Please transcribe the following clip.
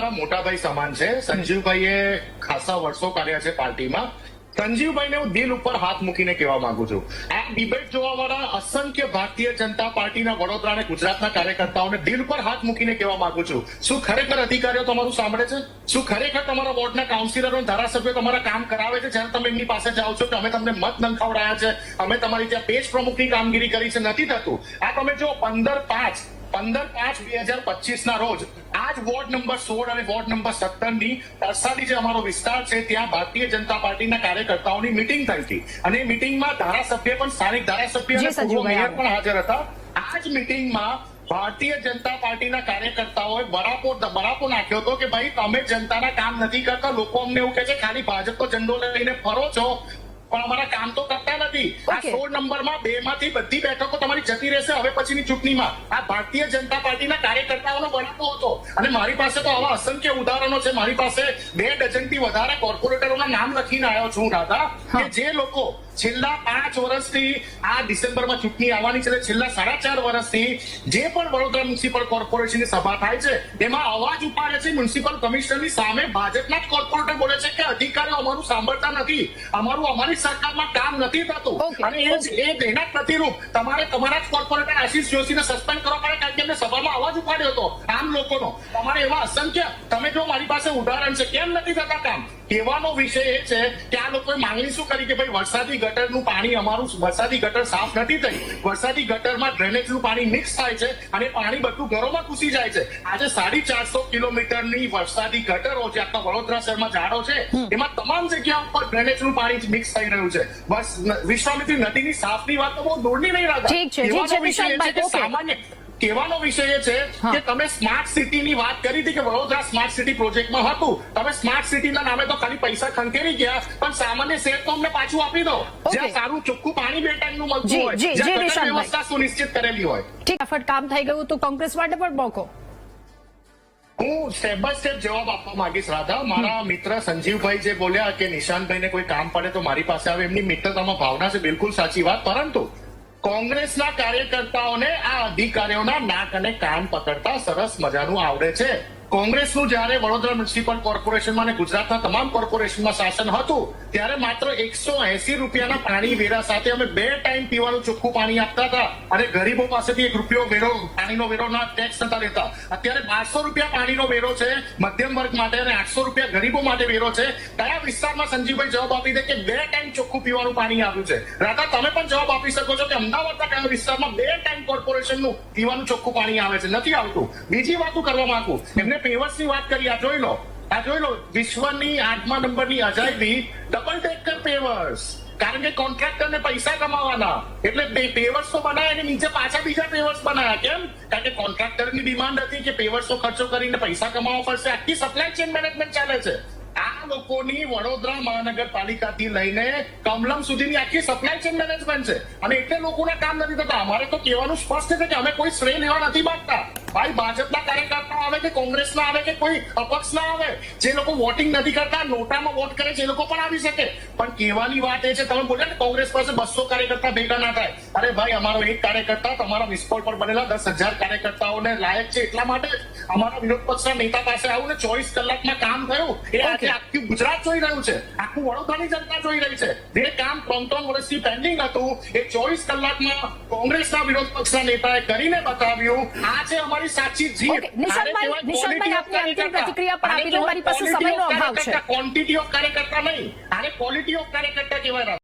મોટાભાઈ સમાન છે. સંજીવભાઈએ ખાસા વર્ષો કર્યા છે પાર્ટીમાં. સંજીવભાઈને હું દિલ ઉપર હાથ મૂકીને કહેવા માંગુ છું, આ ડિબેટ જોવાવાળા અસંખ્ય ભારતીય જનતા પાર્ટીના વડોદરા અને ગુજરાતના કાર્યકર્તાઓને દિલ પર હાથ મૂકીને કહેવા માંગુ છું, શું ખરેખર અધિકારીઓ તમારું સાંભળે છે? શું ખરેખર તમારા વોર્ડના કાઉન્સિલરો ધારાસભ્યો તમારા કામ કરાવે છે? જ્યારે તમે એમની પાસે જાઓ છો કે અમે તમને મત નંખાવડાયા છે, અમે તમારી ત્યાં પેજ પ્રમુખની કામગીરી કરી છે, નથી થતું. આ તમે જો 15/5/2025 ના રોજ આજ વોર્ડ નંબર 16 અને વોર્ડ નંબર 17 ની તરસાલી જે અમારો વિસ્તાર છે ત્યાં ભારતીય જનતા પાર્ટીના કાર્યકર્તાઓની મીટિંગ થઈ હતી અને એ મીટિંગમાં ધારાસભ્ય પણ સ્થાનિક ધારાસભ્ય અને પૂર્વ મેયર પણ હાજર હતા. આ જ મીટિંગમાં ભારતીય જનતા પાર્ટીના કાર્યકર્તાઓએ બરાપો નાખ્યો હતો કે ભાઈ તમે જનતાના કામ નથી કરતા. લોકો અમને એવું કહે છે ખાલી ભાજપનો ઝંડો લઈને ફરો છો પણ અમારા કામ તો કરતા નથી. આ 16 નંબરમાં 2 માંથી બધી બેઠકો તમારી જતી રહેશે હવે પછીની ચૂંટણીમાં. આ ભારતીય જનતા પાર્ટીના કાર્યકર્તાઓનો બનાવો હતો અને મારી પાસે તો આવા અસંખ્ય ઉદાહરણો છે. મારી પાસે 2 ડઝનથી વધારે કોર્પોરેટરોના નામ લખીને આવ્યો છું દાદા, કે જે લોકો છેલ્લા 5 વર્ષથી આ ડિસેમ્બરમાં ચૂંટણી આવવાની છે, છેલ્લા 4.5 વર્ષથી જે પણ વડોદરા મ્યુનિસિપલ કોર્પોરેશનની સભા થાય છે તેમાં અવાજ ઉપાડે છે મ્યુનિસિપલ કમિશનરની સામે. ભાજપના જ કોર્પોરેટર બોલે છે કે અધિકારીઓ અમારું સાંભળતા નથી, અમારી સરકારમાં કામ નથી થતું. અને એના પ્રતિરૂપ તમારે તમારા જ કોર્પોરેટર આશીષ જોશીને સસ્પેન્ડ કરવા પડે કારણ કે એમને સભામાં અવાજ ઉપાડ્યો હતો આમ લોકોનો. તમારે એવા અસંખ્ય તમે જો મારી પાસે ઉદાહરણ છે, કેમ નથી થતા કામ? કહેવાનો વિષય એ છે કે આ લોકોએ માંગણી શું કરી કે ભાઈ વરસાદી ગટરનું પાણી અમારું વરસાદી ગટર સાફ નથી થઈ, વરસાદી ગટરમાં ડ્રેનેજનું પાણી મિક્સ થાય છે અને પાણી બધું ઘરોમાં ઘૂસી જાય છે. આજે 450 કિલોમીટરની વરસાદી ગટરો જે આખા વડોદરા શહેરમાં ઝાડો છે એમાં તમામ જગ્યા ઉપર ડ્રેનેજનું પાણી મિક્સ થઈ રહ્યું છે. બસ વિશ્વામિત્રી નદીની સાફની વાત તો બહુ દૂરની નહીં રાધા. કહેવાનો વિષય એ છે કે તમે સ્માર્ટ સિટીની વાત કરી હતી કે વડોદરા સ્માર્ટ સિટી પ્રોજેક્ટમાં હતું. તમે સ્માર્ટ સિટીના નામે તો ખાલી પૈસા ખંખેરી ગયા પણ સામાન્ય શહેર તો અમને પાછું આપી દો, જ્યાં સારું ચોખ્ખું પાણી 2 ટાઈમનું મળતું હોય, જ્યાં વ્યવસ્થા સુનિશ્ચિત કરેલી હોય. ફટાફટ કામ થઈ ગયું તો કોંગ્રેસ માટે પણ મોકો. હું સ્ટેપ બાય સ્ટેપ જવાબ આપવા માંગીશ રાધા. મારા મિત્ર સંજીવભાઈ જે બોલ્યા કે નિશાંતભાઈને કોઈ કામ પડે તો મારી પાસે આવે, એમની મિત્રતામાં ભાવના છે, બિલકુલ સાચી વાત. પરંતુ કોંગ્રેસના કાર્યકર્તાઓને આ અધિકારીઓના નાક અને કાન પકડતા સરસ મજાનું આવડે છે. કોંગ્રેસનું જયારે વડોદરા મ્યુનિસિપલ કોર્પોરેશનમાં અને ગુજરાતના તમામ કોર્પોરેશનમાં શાસન હતું ત્યારે માત્ર 180 રૂપિયાના પાણી વેરા સાથે અમે 2 ટાઈમ પીવાનું ચોખ્ખું પાણી આપતા હતા અને ગરીબો પાસેથી 1 રૂપિયો વેરો પાણીનો વેરોના ટેક્સ નતા લેતા. અત્યારે 1200 રૂપિયા પાણીનો વેરો છે મધ્યમ વર્ગ માટે અને 800 રૂપિયા ગરીબો માટે વેરો છે. કયા વિસ્તારમાં સંજીવભાઈ જવાબ આપી દે કે 2 ટાઈમ ચોખ્ખું પીવાનું પાણી આવ્યું છે? રાધા તમે પણ જવાબ આપી શકો છો કે અમદાવાદના કયા વિસ્તારમાં 2 ટાઈમ કોર્પોરેશનનું પીવાનું ચોખ્ખું પાણી આવે છે? નથી આવતું. બીજી વાતો કરવા માંગુ, એમને પેવર્સની વાત કરી, આ જોઈ લો વિશ્વની 8મા નંબરની અજાયબી ડબલ ડેકર પેવર્સ. કારણ કે કોન્ટ્રાક્ટરને પૈસા કમાવાના એટલે પેવર્સ તો બનાવ્યા અને નીચે પાછા બીજા પેવર્સ બનાવ્યા. કેમ? કારણ કે કોન્ટ્રાક્ટરની ડિમાન્ડ હતી કે પેવર્સનો ખર્ચો કરીને પૈસા કમાવા પડશે. આખી સપ્લાય ચેન મેનેજમેન્ટ ચાલે છે. આ લોકોની વડોદરા મહાનગરપાલિકાથી લઈને કમલમ સુધીની આખી સપ્લાય ચેન મેનેજમેન્ટ છે અને એટલે લોકોના કામ નથી થતા. અમારે તો કહેવાનું સ્પષ્ટ છે કે અમે કોઈ શ્રેય લેવા નથી માંગતા. ભાઈ ભાજપના કાર્યકર્તાઓ આવે કે કોંગ્રેસના આવે કે કોઈ અપક્ષના આવે, જે લોકો વોટિંગ નથી કરતા નોટામાં વોટ કરે છે એ લોકો પણ આવી શકે. પણ કહેવાની વાત એ છે, તમે બોલ્યા ને કોંગ્રેસ પાસે 200 કાર્યકર્તા ભેગા ના થાય. અરે ભાઈ અમારો એક કાર્યકર્તા તમારા વિસ્ફોટ પર બનેલા 10,000 કાર્યકર્તાઓને લાયક છે. એટલા માટે અમારા વિરોધ પક્ષના નેતા પાસે આવું ને 24 કલાકમાં કામ થયું એ આજે આખું ગુજરાત જોઈ રહ્યું છે, આખું વડોદરાની જનતા જોઈ રહી છે. જે કામ 3 વર્ષથી પેન્ડિંગ હતું એ 24 કલાકમાં કોંગ્રેસના વિરોધ પક્ષના નેતાએ કરીને બતાવ્યું. આ છે અમારી સાચી જીત. નિશાંતભાઈ આપની અંતિમ પ્રતિક્રિયા પણ આપી દો, મારી પાસે સમયનો અભાવ છે. ક્વોન્ટિટી ઓફ કાર્યકર્તા નહીં, આને ક્વોલિટી ઓફ કાર્યકર્તા કહેવાય.